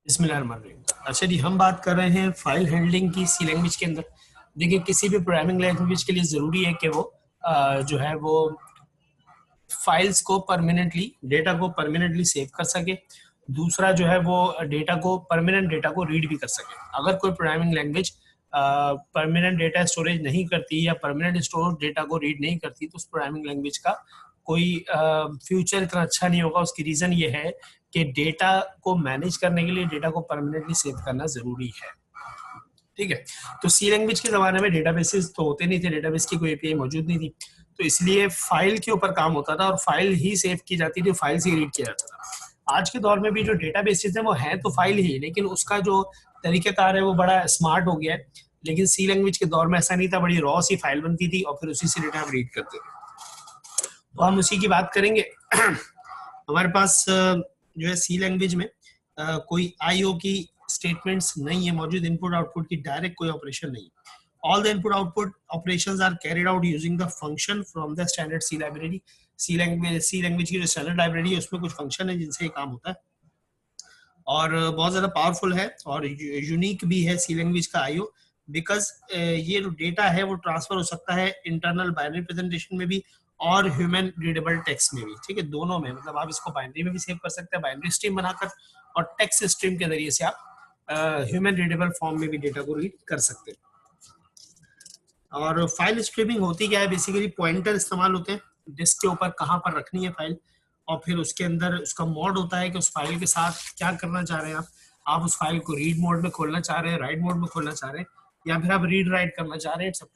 बिस्मिल्लाहिर्रहमानिर्रहीम। अच्छा जी, हम बात कर रहे हैं फाइल हैंडलिंग की सी लैंग्वेज के अंदर। देखिए, किसी भी प्रोग्रामिंग लैंग्वेज के लिए ज़रूरी है कि वो जो है वो फाइल्स को परमानेंटली, डेटा को परमानेंटली सेव कर सके। दूसरा जो है वो डेटा को, परमानेंट डेटा को रीड भी कर सके। अगर कोई programming language permanent data storage नहीं करती या परमानेंट स्टोर डेटा को रीड नहीं करती, तो उस प्रोग्रामिंग लैंग्वेज का कोई फ्यूचर इतना अच्छा नहीं होगा। उसकी रीज़न ये है कि डेटा को मैनेज करने के लिए डेटा को परमानेंटली सेव करना ज़रूरी है। ठीक है, तो सी लैंग्वेज के ज़माने में डेटाबेसेस तो होते नहीं थे, डेटाबेस की कोई एपीआई मौजूद नहीं थी, तो इसलिए फाइल के ऊपर काम होता था और फाइल ही सेव की जाती थी, फाइल से रीड किया जाता था। आज के दौर में भी जो डेटाबेसेस हैं वो हैं तो फाइल ही, लेकिन उसका जो तरीक़ेकार है वो बड़ा स्मार्ट हो गया है। लेकिन सी लैंग्वेज के दौर में ऐसा नहीं था, बड़ी रॉ सी फाइल बनती थी और फिर उसी से डेटा आप रीड करते थे। तो हम उसी की बात करेंगे। हमारे पास जो है सी लैंग्वेज में कोई आईओ की स्टेटमेंट्स नहीं है मौजूद, इनपुट आउटपुट की डायरेक्ट कोई ऑपरेशन नहीं है। All the input output operations are carried out using the function from the standard C library. C language की जो स्टैंडर्ड लाइब्रेरी है उसमें कुछ फंक्शन है जिनसे ये काम होता है और बहुत ज़्यादा पावरफुल है और यूनिक भी है सी लैंग्वेज का आईओ, बिकॉज ये जो डेटा है वो ट्रांसफर हो सकता है इंटरनल बाइनरी प्रेजेंटेशन में भी और ह्यूमन रीडेबल टेक्स्ट में भी। ठीक है, दोनों में, मतलब आप इसको बाइनरी में भी सेव कर सकते हैं, बाइनरी स्ट्रीम बनाकर, और टेक्स्ट स्ट्रीम के जरिए से आप ह्यूमन रीडेबल फॉर्म में भी डेटा को रीड कर सकते हैं। और फाइल स्ट्रीमिंग होती क्या है, बेसिकली पॉइंटर इस्तेमाल होते हैं डिस्क के ऊपर कहाँ पर रखनी है फाइल, और फिर उसके अंदर उसका मोड होता है कि उस फाइल के साथ क्या करना चाह रहे हैं आप उस फाइल को रीड मोड में खोलना चाह रहे हैं, राइट मोड में खोलना चाह रहे हैं, या फिर आप रीड राइट करना चाह रहे हैं, सब।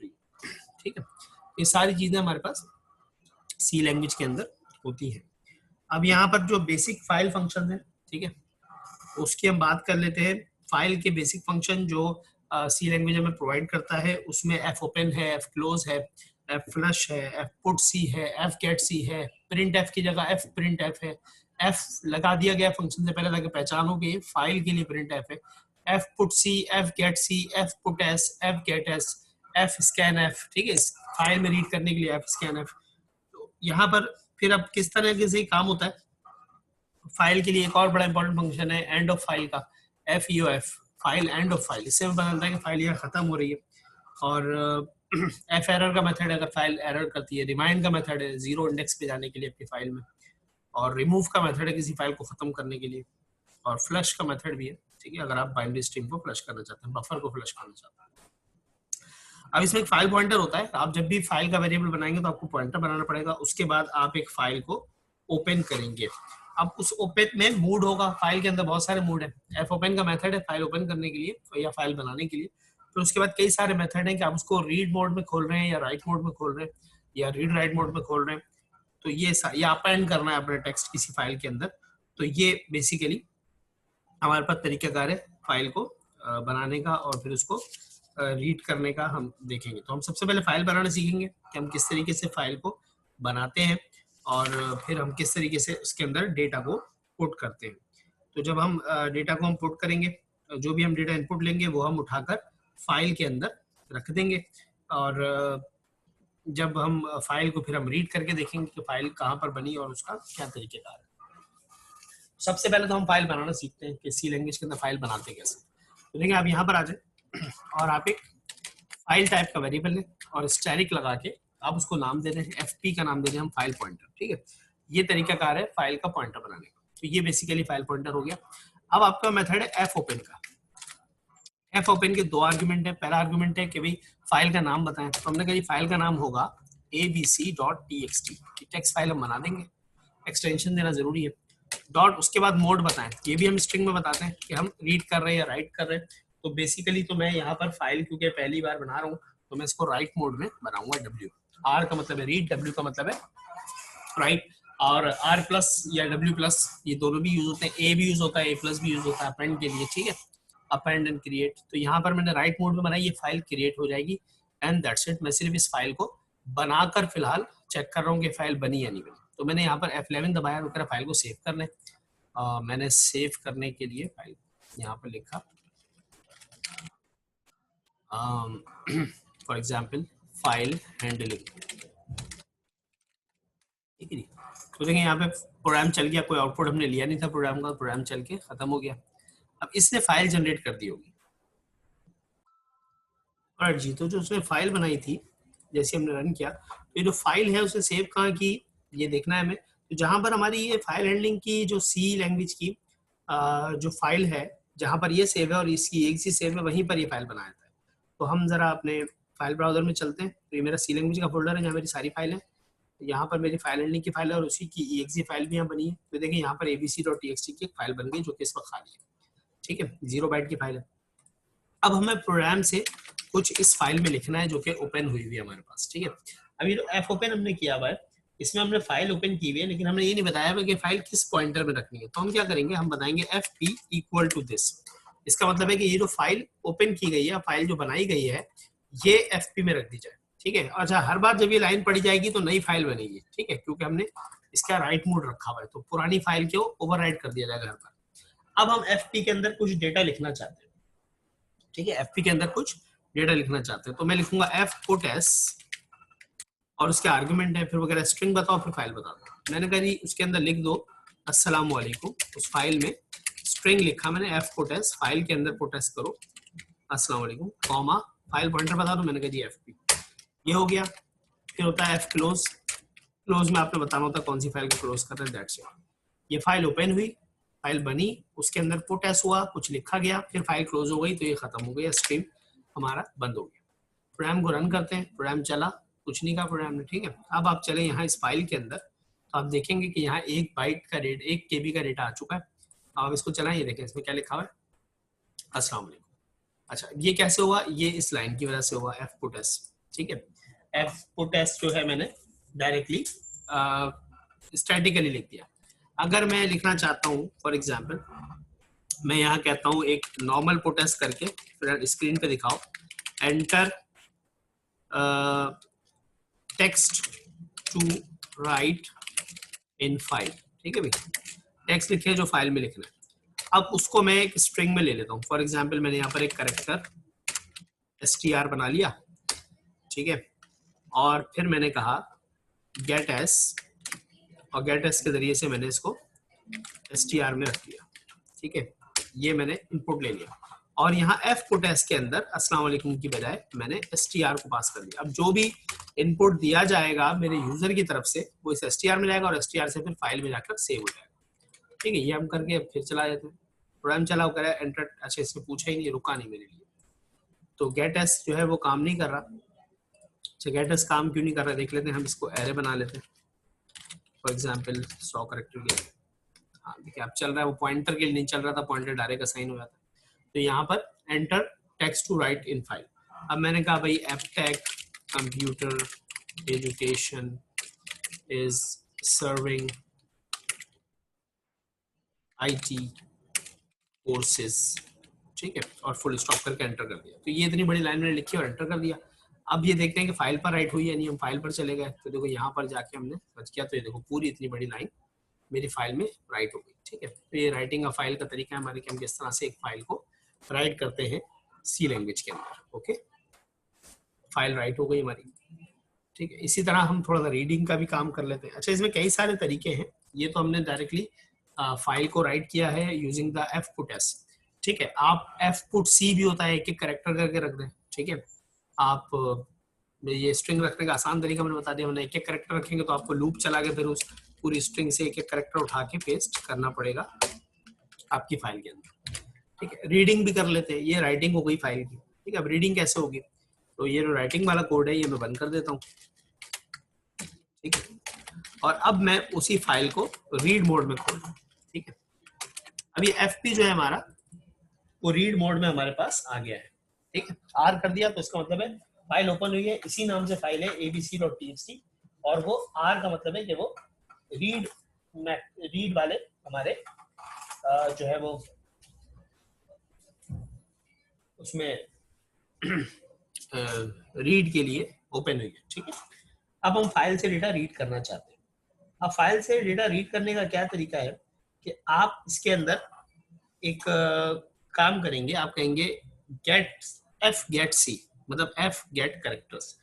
ठीक है, ये सारी चीज़ें हमारे पास सी लैंग्वेज के अंदर होती है। अब यहाँ पर जो बेसिक फाइल फंक्शन है, ठीक है, उसकी हम बात कर लेते हैं। फाइल के बेसिक फंक्शन जो सी लैंग्वेज हमें प्रोवाइड करता है, उसमें एफ ओपन है, एफ क्लोज है, एफ फ्लश है, एफ पुट सी है, एफ गेट सी है, प्रिंट एफ की जगह एफ प्रिंट एफ है, एफ लगा दिया गया फंक्शन से पहले ताकि पहचानो कि फाइल के लिए प्रिंट एफ है, F put C, F get C, F put S, F get S, F scan F. ठीक है, फाइल में रीड करने के लिए एफ स्कैन एफ। तो यहाँ पर फिर अब किस तरह से काम होता है, फाइल के लिए एक और बड़ा इंपॉर्टेंट फंक्शन है एंड ऑफ फाइल का, F E O F, file end of file. इससे पता चलता है कि फाइल यहाँ खत्म हो रही है। और एफ एरर का मेथड है अगर फाइल एरर करती है, रिमाइंड का मेथड है जीरो इंडेक्स पे जाने के लिए आपकी फाइल में, और रिमूव का मेथड है किसी फाइल को खत्म करने के लिए, और फ्लश का मेथड भी है। ठीक है, अगर आप बाइनरी स्ट्रीम को फ्लश करना चाहते हैं, बफर को फ्लश करना चाहते हैं। अब इसमें एक फाइल पॉइंटर होता है, आप जब भी फाइल का वेरिएबल बनाएंगे तो आपको पॉइंटर बनाना पड़ेगा, उसके बाद आप एक फाइल को ओपन करेंगे। अब उस ओपन में मूड होगा, फाइल के अंदर बहुत सारे मूड है। एफ ओपन का मेथड है फाइल ओपन करने के लिए या फाइल बनाने के लिए, फिर उसके बाद कई सारे मेथड हैं कि आप उसको रीड मोड में खोल रहे हैं या राइट मोड में खोल रहे हैं या रीड राइट मोड में खोल रहे हैं, तो ये अपेंड करना है अपने टेक्स्ट किसी फाइल के अंदर। तो ये बेसिकली हमारे पास तरीकाकार है फाइल को बनाने का और फिर उसको रीड करने का हम देखेंगे। तो हम सबसे पहले फाइल बनाना सीखेंगे कि हम किस तरीके से फाइल को बनाते हैं और फिर हम किस तरीके से उसके अंदर डेटा को पुट करते हैं। तो जब हम डेटा को हम पुट करेंगे, जो भी हम डेटा इनपुट लेंगे वो हम उठाकर फाइल के अंदर रख देंगे, और जब हम फाइल को फिर हम रीड करके देखेंगे कि फाइल कहाँ पर बनी और उसका क्या तरीकेकार है। सबसे पहले तो हम फाइल बनाना सीखते हैं कि सी लैंग्वेज के अंदर फाइल बनाते कैसे। तो देखिए, आप यहाँ पर आ जाए और आप एक फाइल टाइप का वेरिएबल लें और स्टैटिक लगा के आप उसको नाम दे रहे हैं, एफपी का नाम दे रहे हैं हम, फाइल पॉइंटर। ठीक है, ये तरीकाकार है फाइल का पॉइंटर बनाने का। तो ये बेसिकली फाइल पॉइंटर हो गया। अब आपका मेथड है एफ ओपन का। एफ ओपन के दो आर्गुमेंट है। पहला आर्गुमेंट है कि भाई फाइल का नाम बताएं, तो हमने कहा फाइल का नाम होगा abc.txt। टेक्स्ट फाइल हम बना देंगे, एक्सटेंशन देना जरूरी है। डॉट, उसके बाद मोड बताएं, ये भी हम स्ट्रिंग में बताते हैं कि हम रीड कर रहे हैं या राइट कर रहे हैं। तो बेसिकली तो मैं यहाँ पर फाइल क्योंकि पहली बार बना रहा हूँ तो मैं इसको राइट मोड में बनाऊंगा। डब्ल्यू, आर का मतलब है रीड, डब्ल्यू का मतलब है राइट, और आर प्लस या डब्ल्यू प्लस ये दोनों भी यूज होते हैं, ए भी यूज होता है, ए प्लस भी यूज होता है अपेंड के लिए। ठीक है, अपेंड एंड क्रिएट। तो यहाँ पर मैंने राइट मोड में बनाई, ये फाइल क्रिएट हो जाएगी एंड दैट्स इट। मैं सिर्फ इस फाइल को बनाकर फिलहाल चेक कर रहा हूँ कि फाइल बनी या नहीं बनी। तो मैंने यहाँ पर F11 दबाया, रुक फाइल को सेव करने। मैंने सेव करने के लिए फाइल यहाँ पर लिखा फॉर एग्जाम्पल फाइल हैंडलिंग। ठीक है जी, तो देखिए यहाँ पे प्रोग्राम चल गया, कोई आउटपुट हमने लिया नहीं था प्रोग्राम का, प्रोग्राम चल के खत्म हो गया। अब इसने फाइल जनरेट कर दी होगी। और जी तो जो उसने फाइल बनाई थी, जैसे हमने रन किया, तो ये जो फाइल है उसे सेव कहाँ की, ये देखना है हमें। तो जहां पर हमारी ये फाइल हैंडलिंग की जो सी लैंग्वेज की जो फाइल है, जहां पर ये सेव है और इसकी एक सी सेव है, वहीं पर ये फाइल बनाया था। तो हम जरा अपने फाइल ब्राउजर में चलते हैं। तो ये मेरा सी लैंग्वेज का फोल्डर है जहाँ मेरी सारी फाइल है। तो यहाँ पर मेरी फाइल हैंडलिंग की फाइल है और उसी की exe फाइल भी यहाँ बनी है। तो देखिए यहाँ पर abc.txt की एक फाइल बन गई जो कि इस वक्त खाली है। ठीक है, 0 बाइट की फाइल है। अब हमें प्रोग्राम से कुछ इस फाइल में लिखना है जो कि ओपन हुई हुई है हमारे पास। ठीक है, अभी जो एफ ओपन हमने किया हुआ है, इसमें हमने फाइल ओपन की हुई है, लेकिन हमने ये नहीं बताया हुआ कि फाइल किस पॉइंटर में रखनी है। तो हम क्या करेंगे, हम बताएंगे F P equal to this. इसका मतलब है कि ये जो फाइल ओपन की गई है, फाइल जो बनाई गई है, ये एफ पी में रख दी जाए। ठीक है, अच्छा हर बार जब ये लाइन पढ़ी जाएगी तो नई फाइल बनेगी। ठीक है, क्योंकि हमने इसका राइट मोड रखा हुआ है, तो पुरानी फाइल को ओवरराइट कर दिया जाएगा हर बार। अब हम एफ पी के अंदर कुछ डेटा लिखना चाहते हैं। ठीक है, एफपी के अंदर कुछ डेटा लिखना चाहते हैं, तो मैं लिखूंगा एफ पुट एस और उसके आर्गुमेंट है, फिर वगैरह स्ट्रिंग बताओ, फिर फाइल बता दो। मैंने कहा जी उसके अंदर लिख दो अस्सलाम वालेकुम। उस फाइल में स्ट्रिंग लिखा मैंने एफ पुट एस, फाइल के अंदर पुट एस करो अस्सलाम वालेकुम, कॉमा फाइल पॉइंटर बता दो। मैंने कहा जी एफ पी, ये हो गया। फिर होता है एफ क्लोज, क्लोज में आपने बताना होता है कौन सी फाइल को क्लोज कर रहे हैं, दैट्स इट। ये फाइल ओपन हुई, फाइल बनी, उसके अंदर पुट एस हुआ, कुछ लिखा गया, फिर फाइल क्लोज हो गई, तो ये खत्म हो गई, स्ट्रीम हमारा बंद हो गया। प्रोग्राम को रन करते हैं, प्रोग्राम चला, कुछ नहीं कहा प्रोग्राम ने। ठीक है, अब आप चले यहाँ इस फाइल के अंदर, तो आप देखेंगे कि यहाँ 1 बाइट का डेटा, 1 KB का डेटा आ चुका है। आप इसको चलाएं, ये देखें इसमें क्या लिखा हुआ है, अस्सलाम वालेकुम। अच्छा ये कैसे हुआ, ये इस लाइन की वजह से हुआ, एफ पुट एस। ठीक है, एफ पुट एस जो है मैंने डायरेक्टली स्टैटिकली लिख दिया। अगर मैं लिखना चाहता हूँ फॉर एग्जाम्पल, मैं यहाँ कहता हूँ एक नॉर्मल पुट करके, फिर स्क्रीन पे दिखाओ enter text to write in file. ठीक है भाई, टेक्स्ट लिखे जो फाइल में लिखना है। अब उसको मैं एक स्ट्रिंग में ले लेता हूँ। फॉर एग्जाम्पल मैंने यहाँ पर एक करेक्टर str बना लिया। ठीक है, और फिर मैंने कहा गेट एस, और गेट एस के जरिए से मैंने इसको str में रख दिया। ठीक है, ये मैंने इनपुट ले लिया, और यहाँ एफ पुट एस के अंदर अस्सलाम वालेकुम की बजाय मैंने str को पास कर दिया। अब जो भी इनपुट दिया जाएगा मेरे यूजर की तरफ से, वो इस str में जाएगा और str से फिर फाइल में जाकर सेव हो जाएगा। ठीक है, ये हम करके फिर चला जाते हैं, प्रोग्राम चला कर एंटर। अच्छा इसमें पूछा ही नहीं, रुका नहीं मेरे लिए, तो गेट एस जो है वो काम नहीं कर रहा। अच्छा गेट एस काम क्यों नहीं कर रहा, देख लेते हैं। हम इसको एरे बना लेते हैं, फॉर एग्जाम्पल 100 करेक्टर के लिए। हाँ देखिए अब चल रहा है, वो पॉइंटर के लिए नहीं चल रहा था, पॉइंटर डायरेक्ट असाइन हो जाता है। तो यहाँ पर enter text to write in file. अब मैंने कहा भाई Aptech computer education is serving IT courses. ठीक है, और फुल स्टॉप करके एंटर कर दिया। तो ये इतनी बड़ी लाइन मैंने लिखी और एंटर कर दिया। अब ये देखते हैं कि फाइल पर राइट हुई है नहीं। हम फाइल पर चले गए, तो देखो यहाँ पर जाके हमने सर्च किया, तो ये देखो पूरी इतनी बड़ी लाइन मेरी फाइल में राइट हो गई। ठीक है, तो ये राइटिंग का फाइल का तरीका है हमारे कि हम किस तरह से एक फाइल को राइट करते हैं सी लैंग्वेज के अंदर। ओके, फाइल राइट हो गई हमारी। ठीक है, इसी तरह हम थोड़ा सा रीडिंग का भी काम कर लेते हैं। अच्छा इसमें कई सारे तरीके हैं, ये तो हमने डायरेक्टली फाइल को राइट किया है using the F put S. ठीक है, आप एफ पुट सी भी होता है, एक एक करेक्टर करके रख दें। ठीक है, आप ये स्ट्रिंग रखने का आसान तरीका मैंने बता दिया। मैंने एक एक करेक्टर रखेंगे तो आपको लूप चला के फिर उस पूरी स्ट्रिंग से एक एक करेक्टर उठा के पेस्ट करना पड़ेगा आपकी फाइल के अंदर। ठीक है, रीडिंग भी कर लेते हैं, ये राइटिंग हो गई फाइल की। ठीक है, अब रीडिंग कैसे होगी, तो ये जो राइटिंग वाला कोड है ये मैं बंद कर देता हूँ। ठीक है, और अब मैं उसी फाइल को रीड मोड में खोल रहा हूँ। ठीक है, अब ये एफपी जो है हमारा वो रीड मोड में हमारे पास आ गया है। ठीक है, आर कर दिया तो इसका मतलब है फाइल ओपन हुई है, इसी नाम से फाइल है abc.txt, और वो आर का मतलब है कि वो रीड वाले हमारे जो है वो उसमें रीड के लिए ओपन हुई है। ठीक है, अब हम फाइल से डेटा रीड करना चाहते हैं। अब फाइल से डेटा रीड करने का क्या तरीका है कि आप इसके अंदर एक काम करेंगे, आप कहेंगे गेट एफ गेट सी, मतलब एफ गेट करेक्टर्स,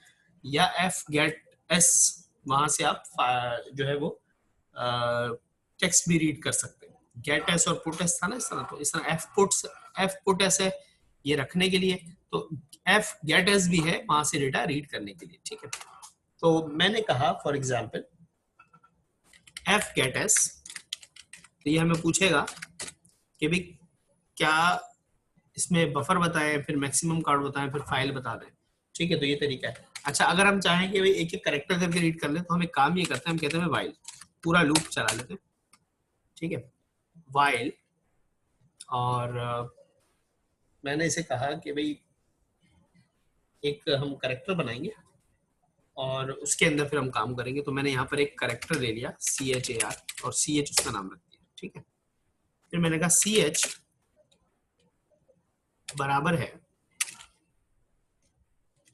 या एफ गेट एस, वहां से आप जो है वो टेक्स्ट भी रीड कर सकते हैं। गेट एस और पुट एस था ना इस तरह, तो इस तरह एफ पुट एस है ये रखने के लिए, तो एफ गेट एस भी है वहां से डेटा रीड करने के लिए, ठीक है। तो मैंने कहा for example F get S, तो ये हमें पूछेगा कि भाई क्या इसमें बफर बताएं, फिर मैक्सिमम काउंट बताएं, फिर फाइल बता दें, ठीक है। तो ये तरीका है। अच्छा, अगर हम चाहें कि भाई एक एक कैरेक्टर करके रीड कर ले, तो हम एक काम ये करते हैं, हम कहते हैं वाइल, पूरा लूप चला लेते हैं, ठीक है, वाइल। और मैंने इसे कहा कि भाई एक हम कैरेक्टर बनाएंगे और उसके अंदर फिर हम काम करेंगे। तो मैंने यहाँ पर एक कैरेक्टर ले लिया CHAR और CH उसका नाम रख दिया, ठीक है। फिर मैंने कहा CH बराबर है,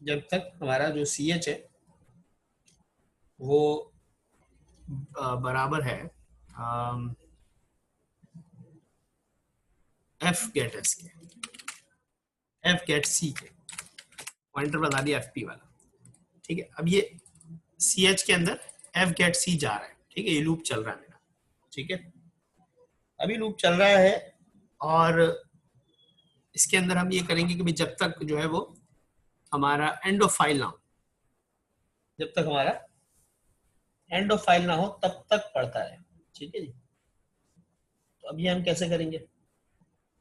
जब तक हमारा जो CH है वो बराबर है F गेट S के, F गेट C के, पॉइंटर बता दिया FP वाला, ठीक है। अब ये CH के अंदर F गेट C जा रहा है, ठीक है, ये लूप चल रहा है मेरा, ठीक है। अभी लूप चल रहा है और इसके अंदर हम ये करेंगे कि भाई जब तक जो है वो हमारा एंड ऑफ फाइल ना हो, जब तक हमारा एंड ऑफ फाइल ना हो तब तक पढ़ता है, ठीक है जी। तो अब ये हम कैसे करेंगे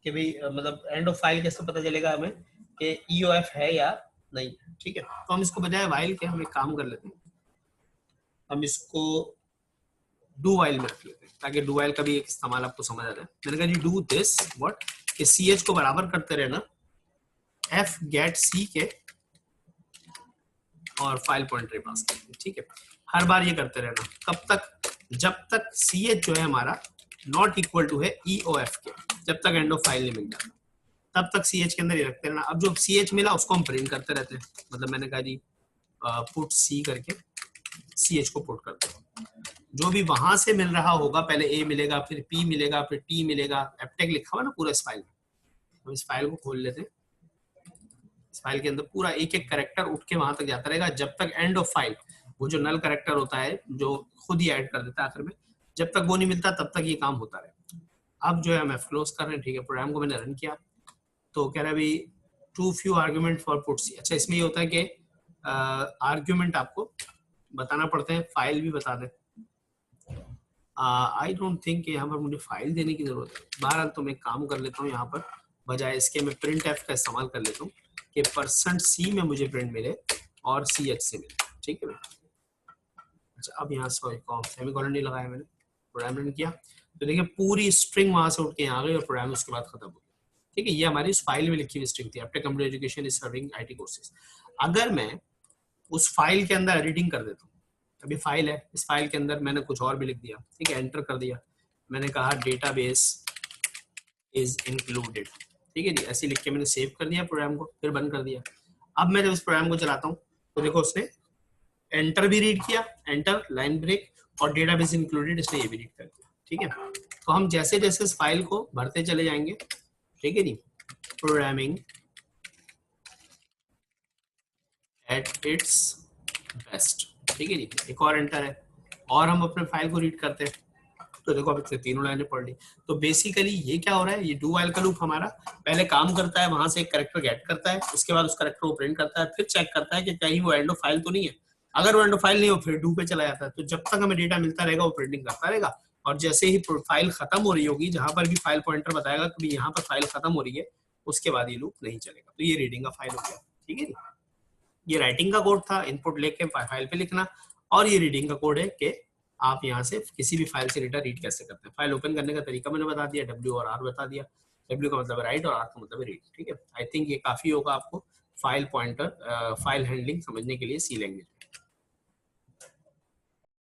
कि भाई मतलब एंड ऑफ फाइल कैसे पता चलेगा हमें कि EOF है या नहीं, ठीक है। तो हम इसको बजाय वाइल के हम एक काम कर लेते हैं, हम इसको डू वाइल में रख लेते हैं ताकि डू वाइल का भी एक इस्तेमाल आपको समझ आ जाए। मैंने कहा जी डू दिस व्हाट, कि CH को बराबर करते रहना F गेट C के और फाइल पॉइंटर पास करते, ठीक है। हर बार ये करते रहना, कब तक, जब तक CH जो है हमारा नॉट इक्वल टू है EOF के, जब तक एंड ऑफ फाइल नहीं मिल जाता तब तक CH के अंदर ये रखते रहना। अब जो CH मिला उसको हम प्रिंट करते रहते हैं, मतलब मैंने कहा जी पुट C करके CH को पुट करते हैं, जो भी वहां से मिल रहा होगा, पहले A मिलेगा, फिर P मिलेगा, फिर T मिलेगा, एपटेक लिखा हुआ ना पूरा इस फाइल में। हम इस फाइल को खोल लेते हैं, इस फाइल के अंदर पूरा एक एक कैरेक्टर उठ के वहां तक जाता रहेगा जब तक एंड ऑफ फाइल, वो जो नल कैरेक्टर होता है जो खुद ही ऐड कर देता है आखिर में, जब तक वो नहीं मिलता तब तक ये काम होता रहे। अब जो है हम क्लोज कर रहे हैं, ठीक है। प्रोग्राम को मैंने रन किया तो कह रहा है भाई too few argument for put C। अच्छा, इसमें ये होता है कि आर्ग्यूमेंट आपको बताना पड़ते हैं, फाइल भी बता दें। आई डोंट थिंक यहाँ पर मुझे फाइल देने की जरूरत है। बहरहाल तो मैं काम कर लेता हूँ, यहाँ पर बजाय इसके मैं प्रिंट एफ का इस्तेमाल कर लेता हूँ कि %C में मुझे प्रिंट मिले और CH से मिले, ठीक है। अच्छा, अब यहाँ सेमीकोलन नहीं लगाया मैंने, प्रोग्राम रन किया तो देखिए पूरी स्ट्रिंग वहां से उठ के यहाँ आ गई और प्रोग्राम उसके बाद खत्म हो गया, ठीक है। ये हमारी इस फाइल में लिखी हुई स्ट्रिंग थी, Aptech computer education is serving IT courses. अगर मैं उस फाइल के अंदर एडिटिंग कर देता हूँ, अभी फाइल है, इस फाइल के अंदर मैंने कुछ और भी लिख दिया, ठीक है, एंटर कर दिया, मैंने कहा डेटाबेस इज इंक्लूडेड, ठीक है जी, ऐसे लिख के मैंने सेव कर दिया प्रोग्राम को, फिर बंद कर दिया। अब मैं जब इस प्रोग्राम को चलाता हूँ तो देखो उसने एंटर भी रीड किया, एंटर, लाइन ब्रेक, और डेटाबेस इंक्लूडेड इसने ये भी रीड कर दिया, ठीक है। तो हम जैसे जैसे इस फाइल को भरते चले जाएंगे, ठीक है जी, प्रोग्रामिंग एट इट्स बेस्ट, ठीक है जी। एक और एंटर है और हम अपने फाइल को रीड करते हैं तो देखो अब तीनों लाइनें पढ़ ली। तो बेसिकली ये क्या हो रहा है, ये डू वाइल का लूप हमारा पहले काम करता है, वहां से एक कैरेक्टर गेट करता है, उसके बाद उस कैरेक्टर को प्रिंट करता है, फिर चेक करता है कि कहीं वो एंड ऑफ फाइल तो नहीं है। अगर वो एंड ऑफ फाइल नहीं हो फिर डू पे चला जाता है। तो जब तक हमें डेटा मिलता रहेगा वो प्रिंटिंग करता रहेगा, और जैसे ही फाइल खत्म हो रही होगी, जहां पर भी फाइल पॉइंटर बताएगा कि यहाँ पर फाइल खत्म हो रही है, उसके बाद ये लूप नहीं चलेगा। तो ये रीडिंग का फाइल हो गया, ठीक है। ये राइटिंग का कोड था, इनपुट लेके फाइल पे लिखना, और ये रीडिंग का कोड है कि आप यहाँ से किसी भी फाइल से डेटा रीड कैसे करते हैं। फाइल ओपन करने का तरीका मैंने बता दिया, W और R बता दिया। W का मतलब है राइट और R का मतलब है रीड, ठीक है। आई थिंक ये काफी होगा आपको फाइल पॉइंटर फाइल हैंडलिंग समझने के लिए C लैंग्वेज।